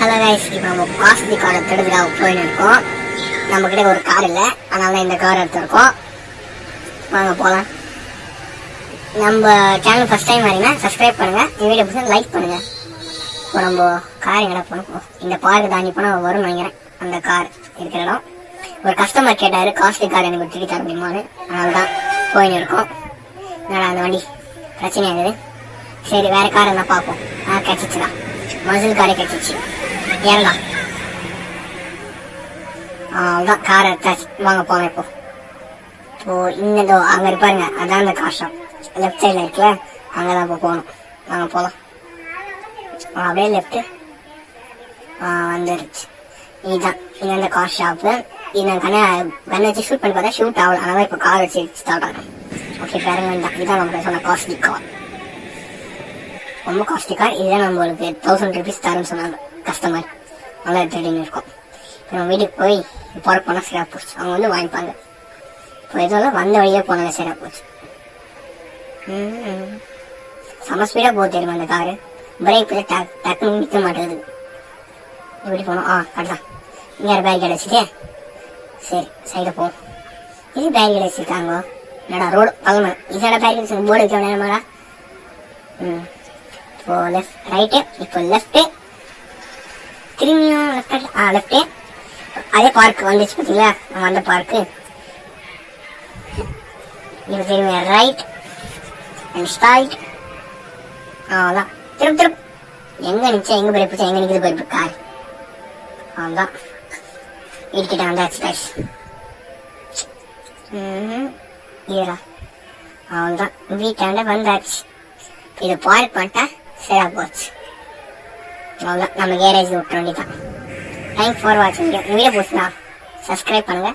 Hello guys, இப்போ நம்ம costly காரை எடுத்துக்காக போயின்னு இருக்கோம். நம்ம கிட்ட ஒரு கார் இல்லை, அதனால இந்த கார் எடுத்துருக்கோம். வாங்க போகலாம். நம்ம சேனல் ஃபர்ஸ்ட் டைம் வரீங்கன்னா சப்ஸ்கிரைப் பண்ணுங்க, இந்த வீடியோ பிடிச்சா லைக் பண்ணுங்க. இப்போ நம்ம கார் எங்கே போனோம், இந்த பார்க்கு தாண்டி போனால் வரும்னு நினைக்கிறேன். அந்த கார் இருக்கிற இடம். ஒரு கஸ்டமர் கேட்டார், காஸ்ட்லி கார் எனக்கு தூக்கி தர முடியுமான்னு. அதனால தான் போயின்னு இருக்கோம். என்னடா அந்த வண்டி பிரச்சனையாகுது. சரி, வேற கார் இருந்தால் பார்ப்போம். கிடச்சிச்சுடா, மசில் காரே கிடச்சிச்சு. ஏறலாம். அதான் காரை எடுத்தாச்சு. வாங்க போங்க. இப்போ இந்த அங்கே இருப்பாருங்க, அதான் அந்த கார் ஷாப். லெஃப்ட் சைடில் இருக்குல்ல, அங்கே தான் இப்போ போகணும். வாங்க போகலாம். அப்படியே லெஃப்ட்டு வந்துருச்சு. இதுதான் இது அந்த கார் ஷாப்பு. இது நான் கண்ணை வச்சு ஷூட் பண்ணி பார்த்தா ஷூட் ஆகல, அதனால இப்போ கார் வச்சு ஸ்டார்ட் ஆகும். ஓகே, பாருங்க, வேண்டாம். இதுதான் நம்ம சொன்ன காஸ்ட்லி கார். ரொம்ப காஸ்ட்லி கார். இதுதான் நம்மளுக்கு 1000 rupees தரேன்னு சொன்னாங்க கஸ்டமர். நல்லா எடுத்துகிட்டு இருக்கோம். இப்போ நம்ம வீட்டுக்கு போய் போகிறக்கு போனால் சரியாக போச்சு. அவங்க வந்து வாங்கிப்பாங்க. இப்போ இதெல்லாம் வந்த வழியே போனாங்க, சரியாக போச்சு. செம்ம ஸ்பீடாக போக தெரியுமா அந்த காரு. பிரேக் போய் டக்குன்னு நிற்க மாட்டேங்குது. எப்படி போனோம்? கரெக்டாக இங்கே பேரிகேட் வச்சுட்டே. சரி, சைடில் போவோம். இது பேரிகேட் வச்சுருக்காங்க. என்னடா ரோடு பழமை இதோட பேரிகேட் வச்சு போர்டு வைக்க வேணாமாடா. இப்போ லெஃப்ட் ரைட்டு, இப்போ லெஃப்ட்டு, திரும்பியும் லெஃப்ட்டு. அதே பார்க் வந்துச்சு பார்த்தீங்களா, நம்ம அந்த பார்க்கு. இப்போ திரும்பி ரைட் அண்ட் ஸ்ட்ரைட். அவ்வளோதான். திரும்ப எங்கே நிச்சயம், எங்கே போயிருப்பா, எங்கே நிற்குது போயிருப்பு கார். அவ்வளோதான், வீட்டுக்கிட்ட வந்தாச்சு கைஸ். இதா அவ்வளோதான், வீட்டாண்ட வந்தாச்சு. இது பார்க் பண்ணிட்டா சரியா போச்சு. அவ்வளோதான், நம்ம கேரேஜ் விட்டுற வேண்டியதான். தேங்க்ஸ் ஃபார் வாட்சிங். வீடியோ பிடிச்சா சப்ஸ்கிரைப் பண்ணுங்க.